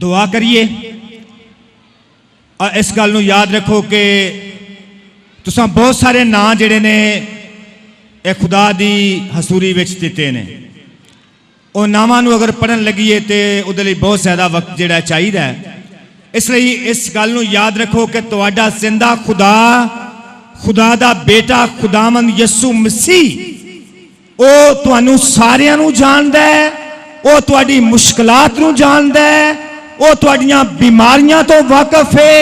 दुआ करिए और इस गल नूं याद रखो कि तुसां बहुत सारे नां जिहड़े ने ये खुदा दी हसूरी विच दिते ने, वो नावां नूं अगर पढ़न लगीए तो उहदे लई बहुत ज़्यादा वक्त जिहड़ा चाहिदा है। इसलिए इस गल नूं याद रखो कि तुहाडा जिंदा खुदा, खुदा दा बेटा खुदावंद यसू मसीह, वो तुहानूं सारियां नूं जानदा है, वो तुहाडी मुश्किलात नूं जानदा है, वो तुहाडीआं बीमारियां तो वाकफ है,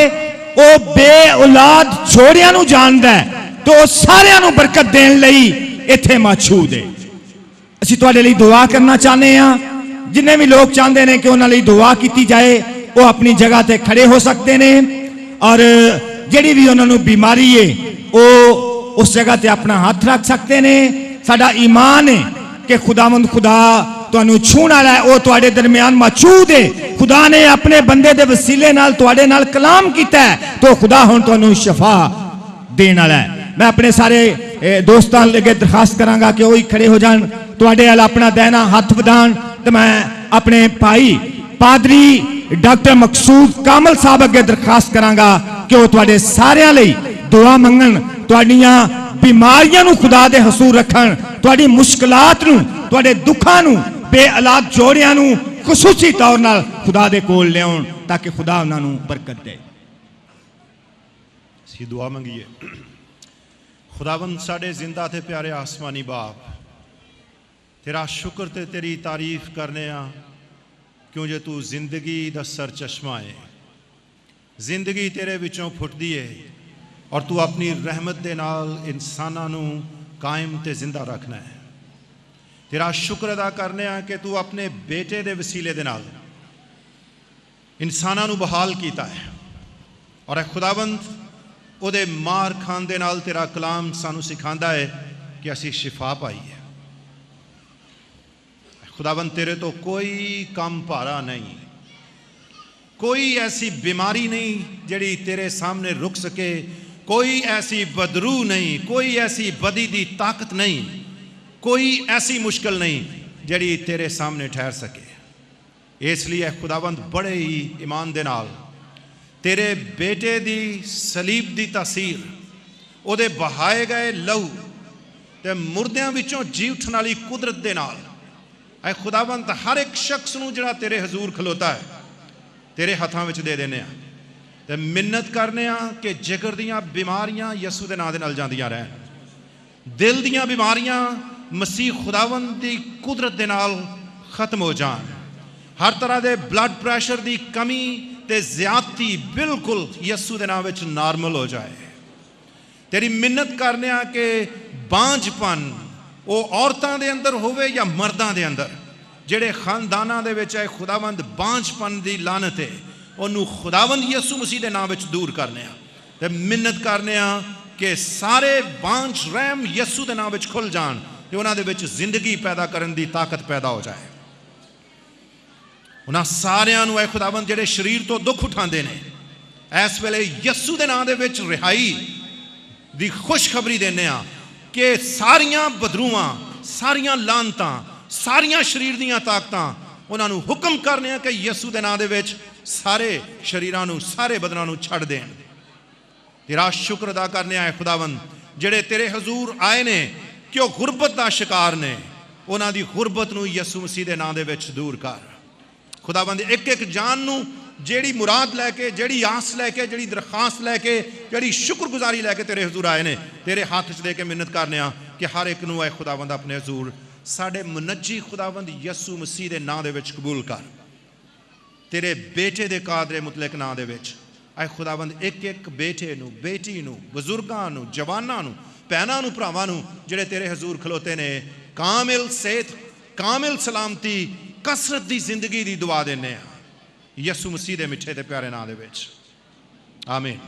वो बे औलाद जोड़ियां नूं जानदा है, तो सारियां नूं बरकत देण लई इत्थे मौजूद है। असीं तुहाडे लई दुआ करना चाहते हैं। जिन्ने भी लोग चाहते हैं कि उन्हां लई दुआ की जाए, वो अपनी जगह ते खड़े हो सकते हैं और जिहड़ी भी उन्हां नूं बीमारी है वो उस जगह ते अपना हाथ रख सकते हैं। साडा ईमान है कि खुदावंद खुदा तुहानूं छूण वाला है, वो तुहाडे दरमियान मौजूद है। खुदा ने अपने बंदे दे वसीले नाल तुहाडे नाल कलाम कीता है, तो खुदा हुण तुहानूं शफा देण वाला है। मैं अपने सारे दोस्तों लगे दरखास्त करांगा कि वही खड़े हो जान, तुहाडे वाल अपना दैना हाथ वधाण। तो मैं अपने भाई पादरी डॉक्टर मकसूद कामल साहब अगे दरखास्त करांगा कि वो तुहाडे सारियां लई दुआ मंगण, तुहाडीआं बीमारियां नूं खुदा दे हसूर रखण, तुहाडी मुश्किलात नूं, तुहाडे दुखां नूं, बे औलाद जोड़ियां नूं खसूसी तौर नाल खुदा दे कोल लिआउण, ताकि खुदा उन्हां नूं बरकत दे। असीं दुआ मंगीए। खुदावंद साडे जिंदा ते प्यारे आसमानी बाप, तेरा शुक्र ते तेरी तारीफ करने आ, क्यों जे तू जिंदगी दा सर चश्मा है। जिंदगी तेरे विचों फुटदी है और तू अपनी रहमत दे नाल इंसानां नूं कायम ते जिंदा रखना है। तेरा शुक्र अदा करने आ कि तू अपने बेटे दे वसीले दे नाल इंसानां नूं बहाल कीता है और खुदावंद उहदे मार खान दे नाल तेरा कलाम सानू सिखांदा है कि असी शिफा पाई है। खुदावंद तेरे तो कोई काम भारा नहीं, कोई ऐसी बीमारी नहीं जिहड़ी तेरे सामने रुक सके, कोई ऐसी बदरू नहीं, कोई ऐसी बदी दी ताकत नहीं, कोई ऐसी मुश्किल नहीं जिहड़ी तेरे सामने ठहर सके। इसलिए खुदावंद बड़े ही ईमान दे नाल तेरे बेटे दी सलीब दी तासीर, उहदे बहाए गए लहू ते मुर्दियां विचों जी उठण वाली कुदरत दे नाल ऐ खुदावंद हर एक शख्स नूं जिहड़ा तेरे हजूर खलोता है तेरे हथां विच दे देने आ ते मिन्नत करने आ कि जिगर दीआं बीमारियां यसू दे नां दे नाल जांदियां रहन, दिल दीआं बीमारियां मसीह खुदावंद दी कुदरत दे नाल खत्म हो जान, हर तरह दे ब्लड प्रैशर दी कमी ते ज्यादती बिल्कुल यसू दे नाम विच नॉर्मल हो जाए। तेरी मिन्नत करने आ कि बांझपन वो औरतां दे अंदर होवे या मर्दां दे अंदर, जेड़े खानदानां दे विच खुदावंद बांझपन दी लानत है, उन्होंने खुदावंद यसू मसीह दे नाम विच दूर करने आ ते मिन्नत करने आ कि सारे बांझ रहम यसू दे नाम विच खुल जान ते उन्हां दे विच जिंदगी पैदा करन दी ताकत पैदा हो जाए। उन्हां सारियां नूं ऐ खुदावंद जेड़े शरीर तो दुख उठांदे ने, इस वेले यसू दे नाम दे विच रिहाई दी खुशखबरी देने आ कि सारियां बदरूआं, सारियां लानतां, सारियां शरीर दीआं ताकतां उन्हां नूं हुक्म करने आ कि यसू दे नाम दे विच सारे शरीरां नूं, सारे बदनां नूं छड्ड देण। तेरा शुक्र अदा करने आए खुदावंद जेड़े तेरे हजूर आए ने कि वह गुरबत का शिकार ने, उन्हां दी गुरबत नूं यसू मसीह दे नाम दे विच दूर कर। खुदावंद एक एक जान नूं जेड़ी मुराद लैके, जेड़ी आस लैके, जेड़ी दरखास्त लैके, जेड़ी शुक्रगुजारी लैके तेरे हजूर आए ने, तेरे हाथ च दे के मिन्नत करने आ कि हर एक नूं ऐ खुदावंद अपने हजूर साडे मुनज्जी खुदावंद यसू मसीह दे नाम दे विच कबूल कर। तेरे बेटे दे कादरे मुतलक नाम दे विच ऐ खुदावंद एक एक बेटे नूं, बेटी नूं, बुजुर्गां नूं, जवानां नूं, भैनां नूं, भरावां नूं जेड़े तेरे हजूर खलोते ने कामिल सेहत, कामिल सलामती, कसरत दी जिंदगी दी दुआ देने आ यसू मसीह दे मिठे ते प्यारे नाम दे विच, आमीन।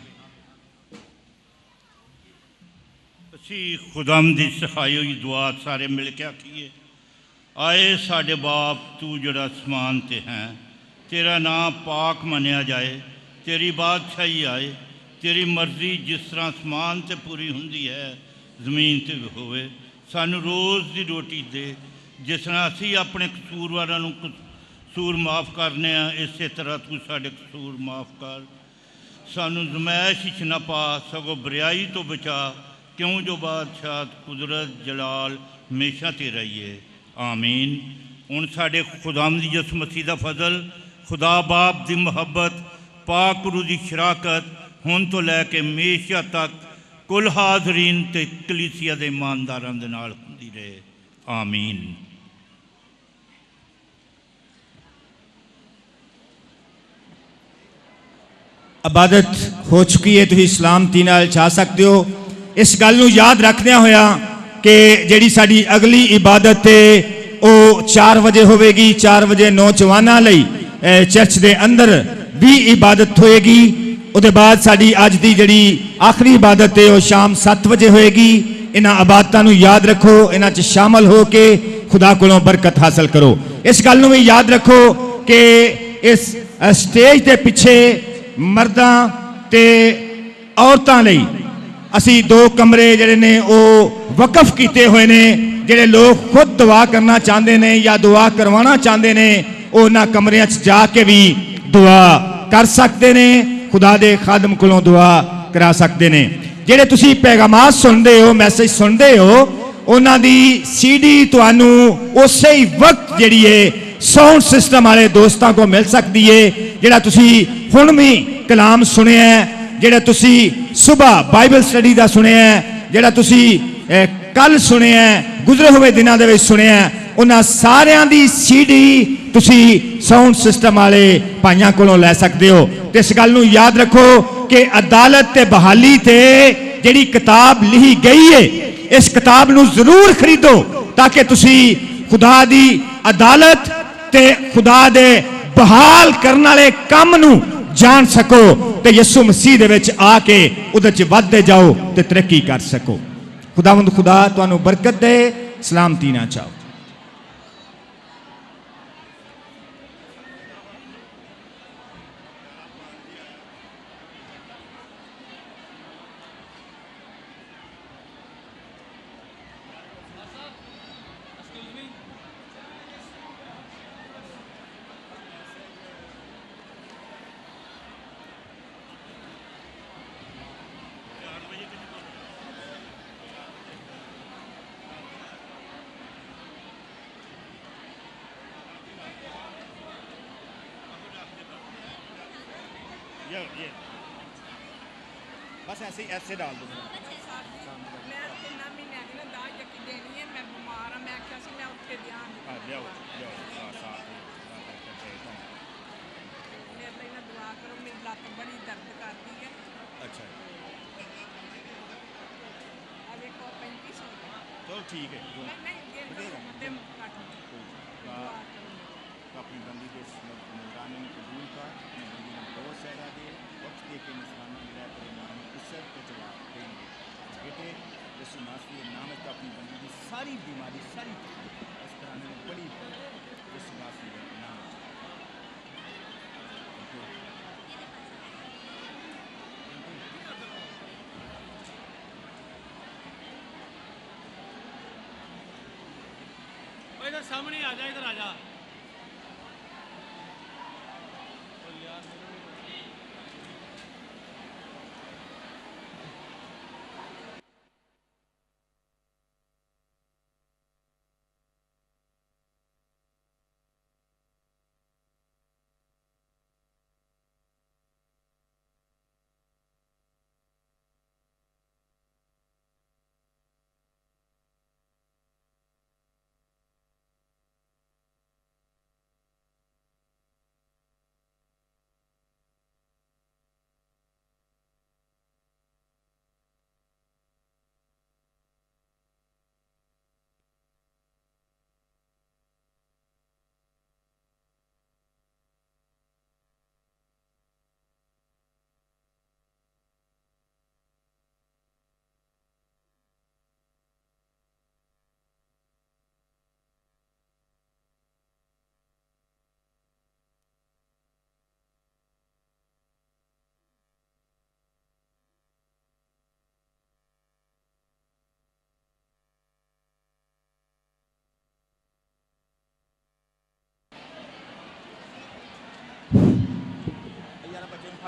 असीं खुदावंद दी सिखाई हुई दुआ सारे मिल के आखीए। आए साडे बाप तू जड़ा आसमान ते हैं, तेरा नाम पाक मनिया जाए, तेरी बादशाही आए, तेरी मर्जी जिस तरह आसमान ते पूरी हुंदी है जमीन ते भी होवे। सानू रोज़ दी रोटी दे, जिस तरह असीं अपने कसूरवारां नूं ਕਸੂਰ ਮਾਫ ਕਰਨੇ ਆ, ਇਸੇ ਤਰ੍ਹਾਂ ਤੂੰ ਸਾਡੇ ਕਸੂਰ ਮਾਫ ਕਰ। ਸਾਨੂੰ ਜ਼ਮੈਸ਼ ਵਿੱਚ ਨਾ ਪਾ, ਸਗੋਂ ਬੁਰਾਈ ਤੋਂ ਬਚਾ, ਕਿਉਂ ਜੋ ਬਾਦਸ਼ਾਹ ਕੁਦਰਤ ਜਲਾਲ ਹਮੇਸ਼ਾ ਤੇਰਾ ਹੀ ਹੈ। ਆਮੀਨ। ਹੁਣ ਸਾਡੇ ਖੁਦਾਵੰਦ ਯਿਸੂ ਮਸੀਹ ਦਾ ਫਜ਼ਲ, खुदा बाप की मुहब्बत, पाक गुरु की शराकत हुण तो लैके हमेशा तक कुल हाज़रीन ते कलीसिया के ईमानदारां दे नाल हुंदी रहे। आमीन। इबादत हो चुकी है, तुसीं सलामती नाल जा सकते हो। इस गल नूं याद रखदियां होया कि जिहड़ी साडी अगली इबादत है वो 4 बजे होवेगी। 4 बजे नौजवानों लई चर्च के अंदर भी इबादत होएगी। उसके बाद साड़ी अज की जी आखिरी इबादत है वह शाम 7 बजे होएगी। इन्हां इबादतां नूं याद रखो, इन्हां च शामिल हो के खुदा कोलों बरकत हासिल करो। इस गल नूं भी याद रखो कि इस स्टेज के पिछे मर्दां ते औरतां लई असी 2 कमरे जिहड़े ने वो वकफ किए हुए ने। जिहड़े लोग खुद दुआ करना चाहते हैं या दुआ करवाना चाहते हैं उन्हां कमरियां च जाके भी दुआ कर सकते हैं, खुदा दे खादम कोलों दुआ करा सकते हैं। जिहड़े तुसीं पैगामात सुनते हो, मैसेज सुनते हो, उन्हां दी CD तुहानूं उस ही वक्त जिहड़ी है साउंड सिस्टम वाले दोस्तों को मिल सकती है। जिहड़ा तुसीं हुण भी कलाम सुनिया है, जिहड़ा तुसीं सुबह बाइबल स्टडी का सुनिया है, जिहड़ा तुसीं कल सुनिया है, गुजरे हुए दिनों के सुनिया है, उन्हां सारियां दी CD तुसी साउंड सिस्टम वाले भाइयों कोलों लै सकते हो। तो इस गल नूं याद रखो कि अदालत ते बहाली ते जिहड़ी किताब लिखी गई है, इस किताब नूं जरूर खरीदो ताकि तुसी खुदा दी अदालत ते खुदा दे बहाल करने वाले काम नूं जान सको ते यीशु मसीह दे विच आके उहदे च वधदे जाओ ते तरक्की कर सको। खुदावंद खुदा तुहानूं बरकत दे, सलामती ना चाहो। बस ऐसे ऐसे डाल दो। मैं 3 महीने की ना दाज जकी देनी है, मैं बीमार हाँ, मैं आख्या सी मैं उत्थे ध्यान मेरे लिए ना दुआ करो, मेरी लत्त बड़ी दर्द करती है। अच्छा अब देखो 35 हो गए। चलो ठीक है। दिन काट अपनी बंदी के निगरानी में कबूल कर, अपनी बंदी ने बहुत सहरा दे वक्त दे के निशाना मिला परिणाम इसर के जवाब देंगे। बेटे यीशु मसीह के नाम से अपनी बंदी की सारी बीमारी सारी इस तरह में बड़ी यीशु मसीह के नाम इधर सामने आ जा, इधर आ जा।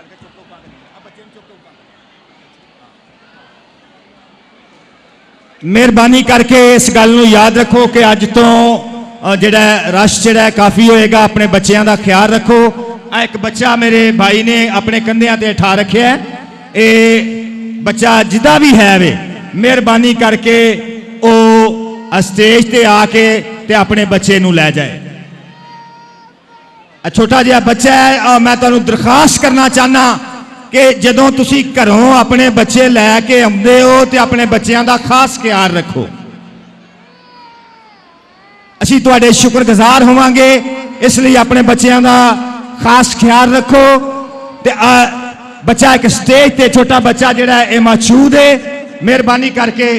ਕੇ ਚੁੱਕ ਤੋਂ ਪੰਗ ਆ ਬੱਚੇ ਨੂੰ ਚੁੱਕ ਤੋਂ ਪੰਗ ਮਿਹਰਬਾਨੀ ਕਰਕੇ ਇਸ ਗੱਲ ਨੂੰ ਯਾਦ ਰੱਖੋ ਕਿ ਅੱਜ ਤੋਂ ਜਿਹੜਾ ਰਸ਼ ਜਿਹੜਾ ਕਾਫੀ ਹੋਏਗਾ ਆਪਣੇ ਬੱਚਿਆਂ ਦਾ ਖਿਆਲ ਰੱਖੋ ਆ ਇੱਕ ਬੱਚਾ ਮੇਰੇ ਭਾਈ ਨੇ ਆਪਣੇ ਕੰਧਿਆਂ ਤੇ ਉਠਾ ਰੱਖਿਆ ਇਹ ਬੱਚਾ ਜਿੱਦਾਂ ਵੀ ਹੈ ਵੇ ਮਿਹਰਬਾਨੀ ਕਰਕੇ ਉਹ ਸਟੇਜ ਤੇ ਆ ਕੇ ਤੇ ਆਪਣੇ ਬੱਚੇ ਨੂੰ ਲੈ ਜਾਏ ਛੋਟਾ ਜਿਹਾ ਬੱਚਾ ਹੈ ਮੈਂ ਤੁਹਾਨੂੰ ਦਰਖਾਸਤ ਕਰਨਾ ਚਾਹਨਾ ਕਿ ਜਦੋਂ ਤੁਸੀਂ ਘਰੋਂ ਆਪਣੇ ਬੱਚੇ ਲੈ ਕੇ ਆਉਂਦੇ ਹੋ ਤੇ ਆਪਣੇ ਬੱਚਿਆਂ ਦਾ ਖਾਸ ਖਿਆਲ ਰੱਖੋ ਅਸੀਂ ਤੁਹਾਡੇ ਸ਼ੁਕਰਗੁਜ਼ਾਰ ਹੋਵਾਂਗੇ ਇਸ ਲਈ ਆਪਣੇ ਬੱਚਿਆਂ ਦਾ ਖਾਸ ਖਿਆਲ ਰੱਖੋ ਤੇ ਬੱਚਾ ਇੱਕ ਸਟੇਜ ਤੇ ਛੋਟਾ ਬੱਚਾ ਜਿਹੜਾ ਇਹ ਮੌਜੂਦ ਹੈ ਮਿਹਰਬਾਨੀ ਕਰਕੇ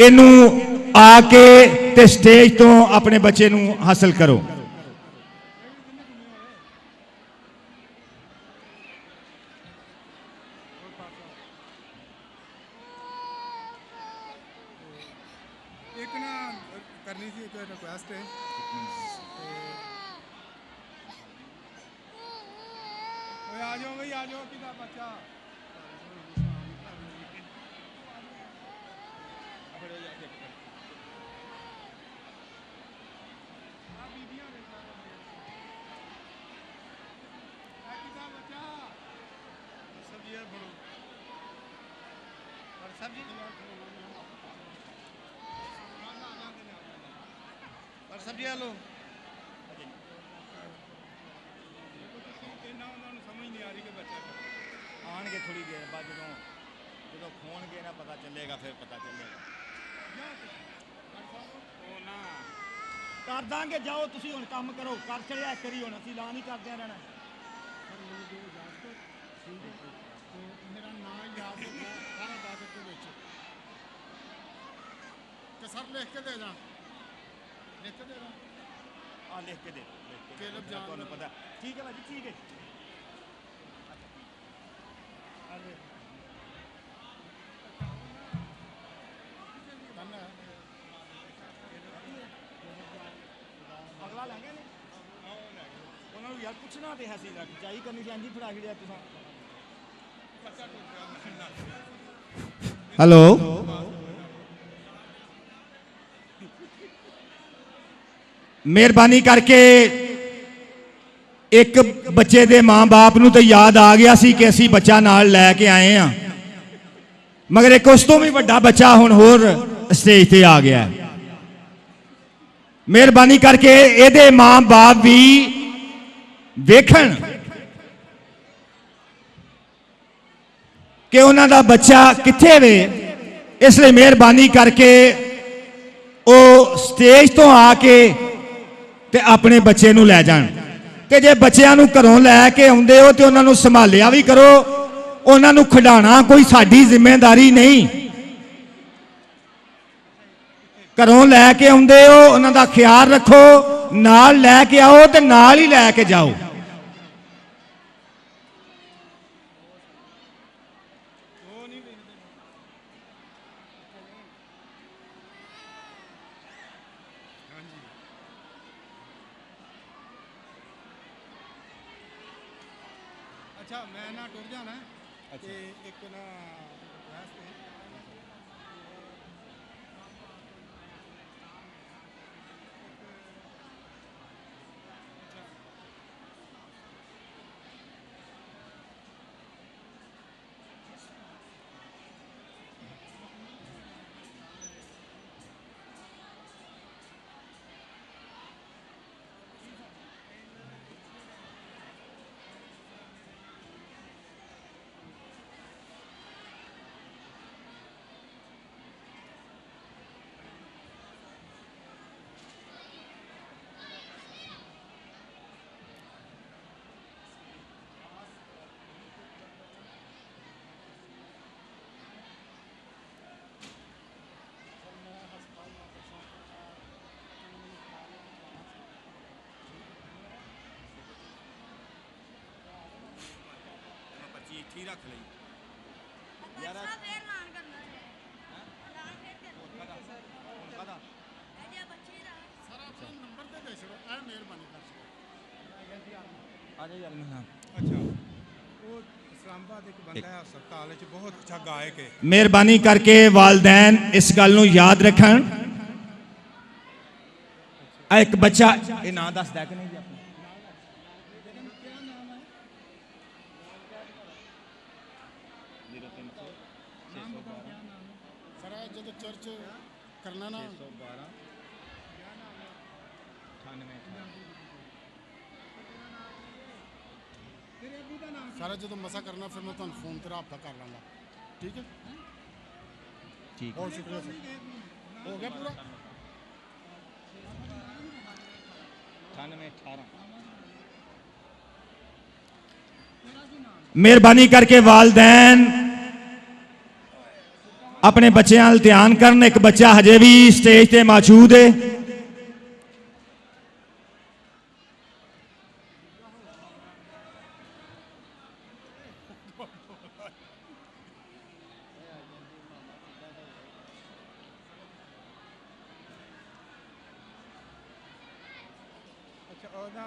ਇਹਨੂੰ ਆ ਕੇ ਤੇ ਸਟੇਜ ਤੋਂ ਆਪਣੇ ਬੱਚੇ ਨੂੰ ਹਾਸਲ ਕਰੋ एक ना करनी थी एक रिक्वेस्ट है आ जाओ भाई आ जाओ किधर बच्चा सब्जी लो समझ नहीं आ रही कि बच्चा ਆਣਗੇ ਥੋੜੀ ਦੇਰ ਬਾਅਦ ਜਦੋਂ ਖੋਣਗੇ ਨਾ ਪਤਾ ਚੱਲੇਗਾ ਫਿਰ ਪਤਾ ਚੱਲੇਗਾ ਕਰ ਦਾਂਗੇ ਜਾਓ ਤੁਸੀਂ ਹੁਣ ਕੰਮ ਕਰੋ ਕਰ ਚੜਿਆ ਕਰੀ ਹੁਣ ਅਸੀਂ ਲਾ ਨਹੀਂ ਕਰਦਿਆਂ ਰਹਿਣਾ मेरा नाम याद होगा सारा बादल के ਵਿੱਚ कि सर लिख के दे जा लिख के दे ਆ ਲਿਖ ਕੇ ਦੇ ਕੇਲਬ ਜਾਨ ਤੁਹਾਨੂੰ ਪਤਾ ਠੀਕ ਹੈ ਭਾਜੀ ਠੀਕ ਹੈ ਅਗਲਾ ਲੈਂਗੇ ਨੇ ਉਹਨਾਂ ਨੂੰ ਯਾਰ ਪੁੱਛਣਾ ਤੇ ਹੈ ਸੀ ਚਾਹੀ ਕਰਨੀ ਸੀ ਇੰਜੀ ਫੜਾ ਕੇ ਲਿਆ ਤੁਸੀਂ ਹੈਲੋ ਮਿਹਰਬਾਨੀ ਕਰਕੇ ਇੱਕ ਬੱਚੇ ਦੇ ਮਾਂ-ਬਾਪ ਨੂੰ ਤਾਂ ਯਾਦ ਆ ਗਿਆ ਸੀ ਕਿ ਅਸੀਂ ਬੱਚਾ ਨਾਲ ਲੈ ਕੇ ਆਏ ਆ ਮਗਰ ਇੱਕ ਉਸ ਤੋਂ ਵੀ ਵੱਡਾ ਬੱਚਾ ਹੁਣ ਹੋਰ ਸਟੇਜ ਤੇ ਆ ਗਿਆ ਮਿਹਰਬਾਨੀ ਕਰਕੇ ਇਹਦੇ ਮਾਂ-ਬਾਪ ਵੀ ਵੇਖਣ ਕਿ ਉਹਨਾਂ ਦਾ ਬੱਚਾ ਕਿੱਥੇ ਵੇ ਇਸ ਲਈ ਮਿਹਰਬਾਨੀ ਕਰਕੇ ਉਹ ਸਟੇਜ ਤੋਂ ਆ ਕੇ ਤੇ ਆਪਣੇ ਬੱਚੇ ਨੂੰ ਲੈ ਜਾਣ ਤੇ ਜੇ ਬੱਚਿਆਂ ਨੂੰ ਘਰੋਂ ਲੈ ਕੇ ਆਉਂਦੇ ਹੋ ਤੇ ਉਹਨਾਂ ਨੂੰ ਸੰਭਾਲਿਆ ਵੀ ਕਰੋ ਉਹਨਾਂ ਨੂੰ ਖਿਡਾਉਣਾ ਕੋਈ ਸਾਡੀ ਜ਼ਿੰਮੇਵਾਰੀ ਨਹੀਂ ਘਰੋਂ ਲੈ ਕੇ ਆਉਂਦੇ ਹੋ ਉਹਨਾਂ ਦਾ ਖਿਆਲ ਰੱਖੋ ਨਾਲ ਲੈ ਕੇ ਆਓ ਤੇ ਨਾਲ ਹੀ ਲੈ ਕੇ ਜਾਓ अच्छा मैं ना टुर जाना है एक ना वास्ते ਇੱਥੇ ਰੱਖ ਲਈ ਯਾਰ ਫੇਰ ਐਲਾਨ ਕਰਨਾ ਹੈ ਐਲਾਨ ਫੇਰ ਕਰਨਾ ਕਾਹਦਾ ਇਹਦੇ ਬੱਚੇ ਦਾ सर अपना नंबर दे छो मेहरबानी कर ਆ ਜਾ ਯਾਰ ਮੈਂ अच्छा वो ਇਸਲਾਮਾਬਾਦ ਇੱਕ ਬੰਦਾ ਹੈ ਹਸਪਤਾਲ ਵਿੱਚ ਬਹੁਤ ਅੱਛਾ ਗਾਇਕ ਹੈ। ਮਿਹਰਬਾਨੀ ਕਰਕੇ ਵਾਲਦੈਨ ਇਸ ਗੱਲ ਨੂੰ ਯਾਦ ਰੱਖਣ। ਆ ਇੱਕ ਬੱਚਾ ਇਹ ਨਾਂ ਦੱਸਦਾ ਕਿ ਨਹੀਂ ਜੀ ਆਪਣਾ? ਸਰ ਜਦੋਂ ਚਰਚ ਕਰਨਾ ਨਾ ਸਾਰਾ ਜਦੋਂ ਮਸਾ ਕਰਨਾ ਫਿਰ ਮੈਂ ਤੁਹਾਨੂੰ ਫੋਨ ਤੇ ਰਾਬਤਾ ਕਰ ਲਾਂਗਾ। ਠੀਕ ਹੈ ਠੀਕ ਬਹੁਤ ਸ਼ੁਕਰੀਆ ਸਰ। ਹੋ ਗਿਆ ਪੂਰਾ 9818। ਮਿਹਰਬਾਨੀ ਕਰਕੇ ਵਾਲਦੈਨ ਆਪਣੇ ਬੱਚਿਆਂ ਵੱਲ ਧਿਆਨ ਕਰਨ। ਇੱਕ ਬੱਚਾ ਹਜੇ ਵੀ ਸਟੇਜ ਤੇ ਮੌਜੂਦ ਹੈ। ਅੱਛਾ ਉਹਦਾ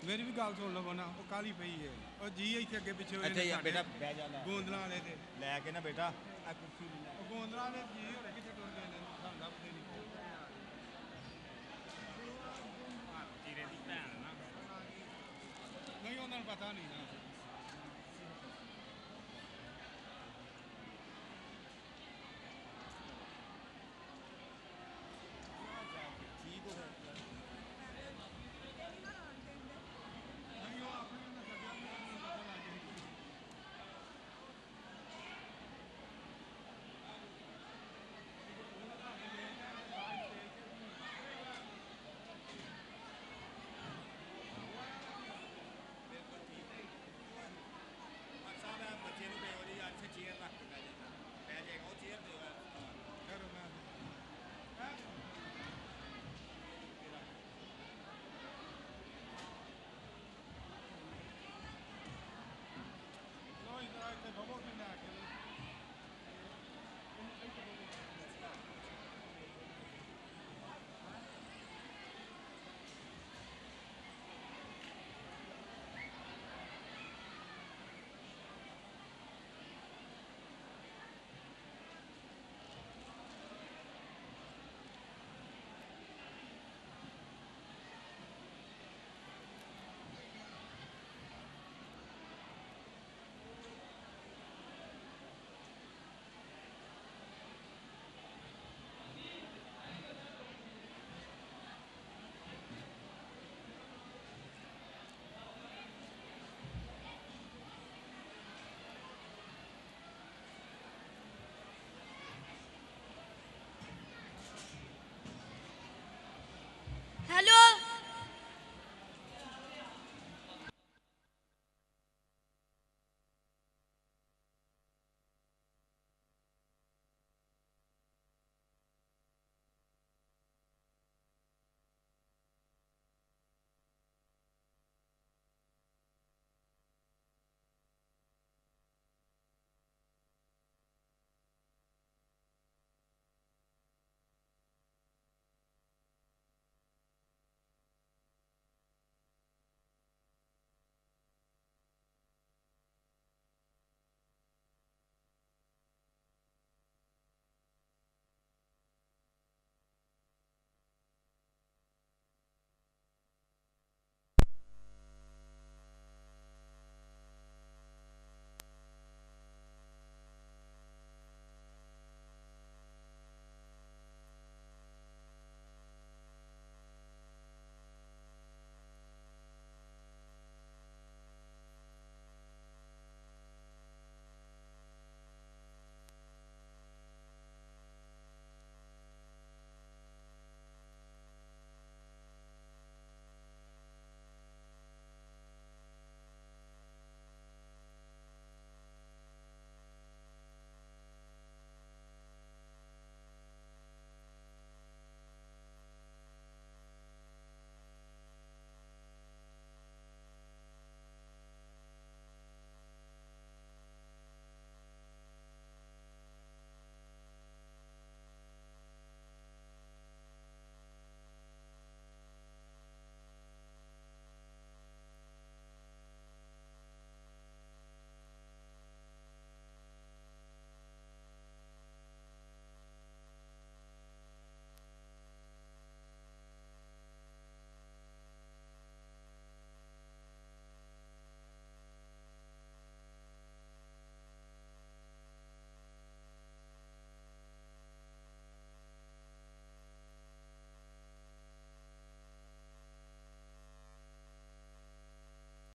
ਮੇਰੀ ਵੀ ਗੱਲ ਸੁਣ ਲਵੋ ਨਾ, ਉਹ ਕਾਲੀ ਪਈ ਹੈ ਉਹ ਜੀ ਇੱਥੇ ਅੱਗੇ ਪਿੱਛੇ ਹੋਏ ਨੇ ਸਾਡੇ ਬਹਿ ਜਾ ਲੈ ਗੋਂਦਲਾਂ ਵਾਲੇ ਤੇ ਲੈ ਕੇ ਨਾ ਬੇਟਾ ਆ ਕੁਰਸੀ ਉਹ ਗੋਂਦਲਾਂ ਵਾਲੇ ਜੀ ਹੋਰੇ ਕਿੱਥੇ ਟੁਰ ਗਏ ਨੇ ਸਾਨੂੰ ਲੱਭਦੇ ਨਹੀਂ। ਜੀਰੇ ਦੀ ਭੈਣ ਨਾ ਨਹੀਂ ਉਹਨਾਂ ਨੂੰ ਪਤਾ ਨਹੀਂ ਨਾ।